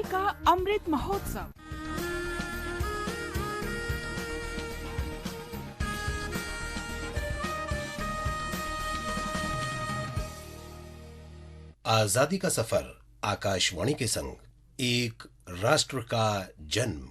का अमृत महोत्सव। आजादी का सफर आकाशवाणी के संग, एक राष्ट्र का जन्म।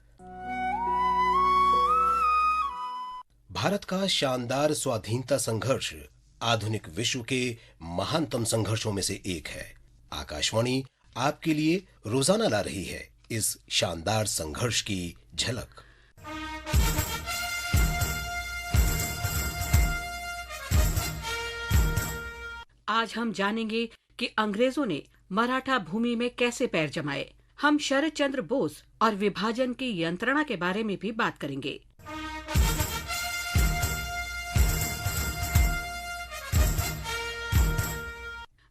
भारत का शानदार स्वाधीनता संघर्ष आधुनिक विश्व के महानतम संघर्षों में से एक है। आकाशवाणी आपके लिए रोजाना ला रही है इस शानदार संघर्ष की झलक। आज हम जानेंगे कि अंग्रेजों ने मराठा भूमि में कैसे पैर जमाए। हम शरद चंद्र बोस और विभाजन की यंत्रणा के बारे में भी बात करेंगे।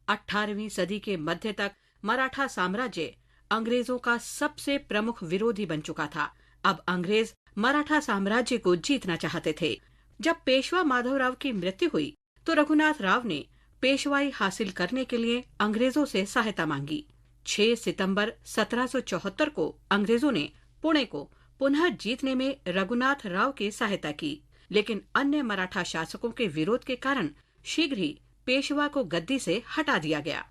अठारहवीं सदी के मध्य तक मराठा साम्राज्य अंग्रेजों का सबसे प्रमुख विरोधी बन चुका था। अब अंग्रेज मराठा साम्राज्य को जीतना चाहते थे। जब पेशवा माधवराव की मृत्यु हुई तो रघुनाथ राव ने पेशवाई हासिल करने के लिए अंग्रेजों से सहायता मांगी। 6 सितंबर 1774 को अंग्रेजों ने पुणे को पुनः जीतने में रघुनाथ राव की सहायता की, लेकिन अन्य मराठा शासकों के विरोध के कारण शीघ्र ही पेशवा को गद्दी से हटा दिया गया।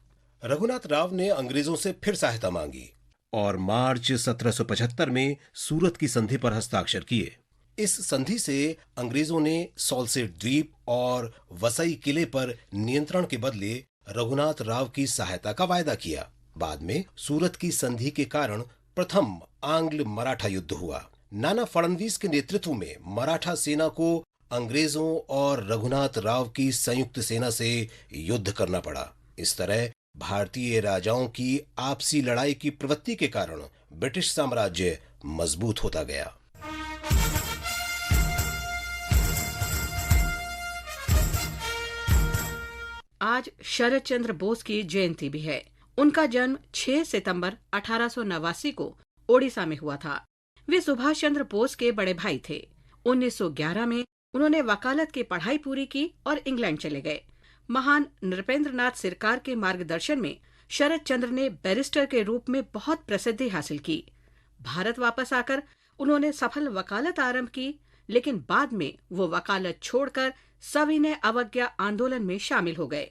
रघुनाथ राव ने अंग्रेजों से फिर सहायता मांगी और मार्च 1775 में सूरत की संधि पर हस्ताक्षर किए। इस संधि से अंग्रेजों ने सॉल्सेट द्वीप और वसई किले पर नियंत्रण के बदले रघुनाथ राव की सहायता का वायदा किया। बाद में सूरत की संधि के कारण प्रथम आंग्ल मराठा युद्ध हुआ। नाना फडणवीस के नेतृत्व में मराठा सेना को अंग्रेजों और रघुनाथ राव की संयुक्त सेना से युद्ध करना पड़ा। इस तरह भारतीय राजाओं की आपसी लड़ाई की प्रवृत्ति के कारण ब्रिटिश साम्राज्य मजबूत होता गया। आज शरद चंद्र बोस की जयंती भी है। उनका जन्म 6 सितंबर 1889 को ओडिशा में हुआ था। वे सुभाष चंद्र बोस के बड़े भाई थे। 1911 में उन्होंने वकालत की पढ़ाई पूरी की और इंग्लैंड चले गए। महान नृपेंद्रनाथ सरकार के मार्गदर्शन में शरद चंद्र ने बैरिस्टर के रूप में बहुत प्रसिद्धि हासिल की। भारत वापस आकर उन्होंने सफल वकालत आरंभ की, लेकिन बाद में वो वकालत छोड़कर सविनय अवज्ञा आंदोलन में शामिल हो गए।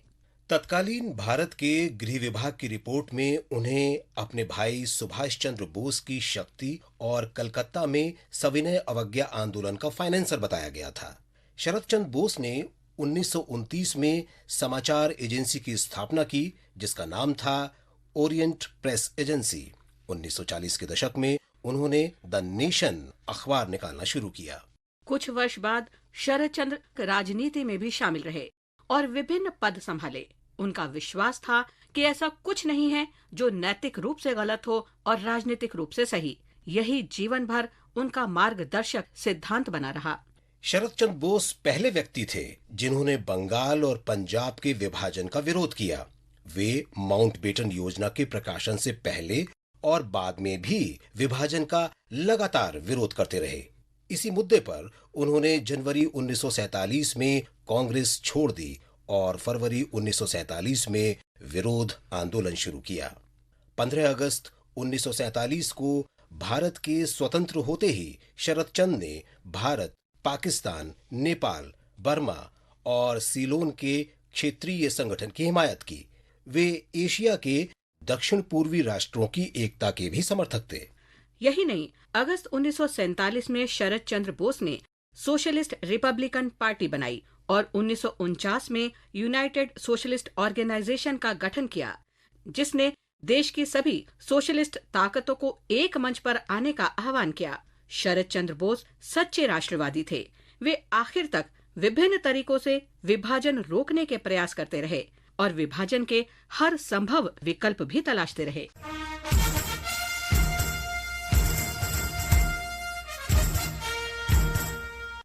तत्कालीन भारत के गृह विभाग की रिपोर्ट में उन्हें अपने भाई सुभाष चंद्र बोस की शक्ति और कलकत्ता में सविनय अवज्ञा आंदोलन का फाइनेंसर बताया गया था। शरद चंद्र बोस ने 1929 में समाचार एजेंसी की स्थापना की, जिसका नाम था ओरिएंट प्रेस एजेंसी। 1940 के दशक में उन्होंने द नेशन अखबार निकालना शुरू किया। कुछ वर्ष बाद शरद चंद्र राजनीति में भी शामिल रहे और विभिन्न पद संभाले। उनका विश्वास था कि ऐसा कुछ नहीं है जो नैतिक रूप से गलत हो और राजनीतिक रूप से सही। यही जीवन भर उनका मार्गदर्शक सिद्धांत बना रहा। शरद चंद्र बोस पहले व्यक्ति थे जिन्होंने बंगाल और पंजाब के विभाजन का विरोध किया। वे माउंटबेटन योजना के प्रकाशन से पहले और बाद में भी विभाजन का लगातार विरोध करते रहे। इसी मुद्दे पर उन्होंने जनवरी 1947 में कांग्रेस छोड़ दी और फरवरी 1947 में विरोध आंदोलन शुरू किया। 15 अगस्त 1947 को भारत के स्वतंत्र होते ही शरद चंद्र ने भारत, पाकिस्तान, नेपाल, बर्मा और सीलोन के क्षेत्रीय संगठन की हिमायत की। वे एशिया के दक्षिण पूर्वी राष्ट्रों की एकता के भी समर्थक थे। यही नहीं, अगस्त 1947 में शरद चंद्र बोस ने सोशलिस्ट रिपब्लिकन पार्टी बनाई और 1949 में यूनाइटेड सोशलिस्ट ऑर्गेनाइजेशन का गठन किया, जिसने देश की सभी सोशलिस्ट ताकतों को एक मंच पर आने का आह्वान किया। शरद चंद्र बोस सच्चे राष्ट्रवादी थे। वे आखिर तक विभिन्न तरीकों से विभाजन रोकने के प्रयास करते रहे और विभाजन के हर संभव विकल्प भी तलाशते रहे।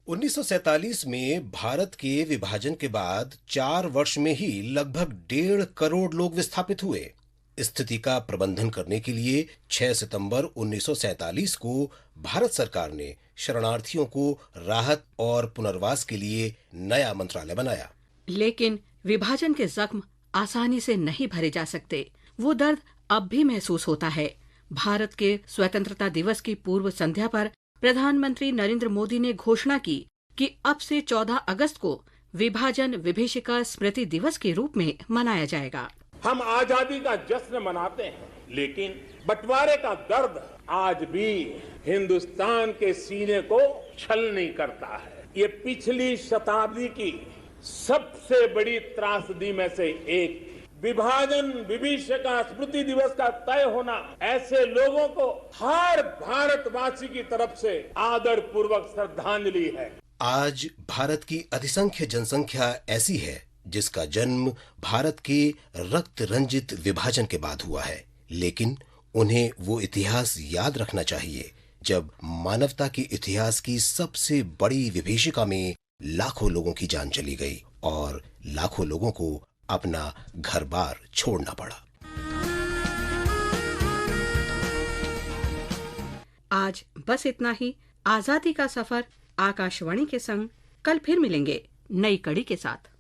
उन्नीस 1947 में भारत के विभाजन के बाद 4 वर्ष में ही लगभग 1.5 करोड़ लोग विस्थापित हुए। स्थिति का प्रबंधन करने के लिए 6 सितंबर 1947 को भारत सरकार ने शरणार्थियों को राहत और पुनर्वास के लिए नया मंत्रालय बनाया। लेकिन विभाजन के जख्म आसानी से नहीं भरे जा सकते। वो दर्द अब भी महसूस होता है। भारत के स्वतंत्रता दिवस की पूर्व संध्या पर प्रधानमंत्री नरेंद्र मोदी ने घोषणा की कि अब से 14 अगस्त को विभाजन विभीषिका स्मृति दिवस के रूप में मनाया जाएगा। हम आजादी का जश्न मनाते हैं, लेकिन बंटवारे का दर्द आज भी हिंदुस्तान के सीने को छलनी करता है। ये पिछली शताब्दी की सबसे बड़ी त्रासदी में से एक। विभाजन विभीषिका स्मृति दिवस का तय होना ऐसे लोगों को हर भारतवासी की तरफ से आदर पूर्वक श्रद्धांजलि है। आज भारत की अधिसंख्य जनसंख्या ऐसी है जिसका जन्म भारत के रक्त रंजित विभाजन के बाद हुआ है, लेकिन उन्हें वो इतिहास याद रखना चाहिए जब मानवता के इतिहास की सबसे बड़ी विभीषिका में लाखों लोगों की जान चली गई और लाखों लोगों को अपना घर-बार छोड़ना पड़ा। आज बस इतना ही। आजादी का सफर आकाशवाणी के संग कल फिर मिलेंगे नई कड़ी के साथ।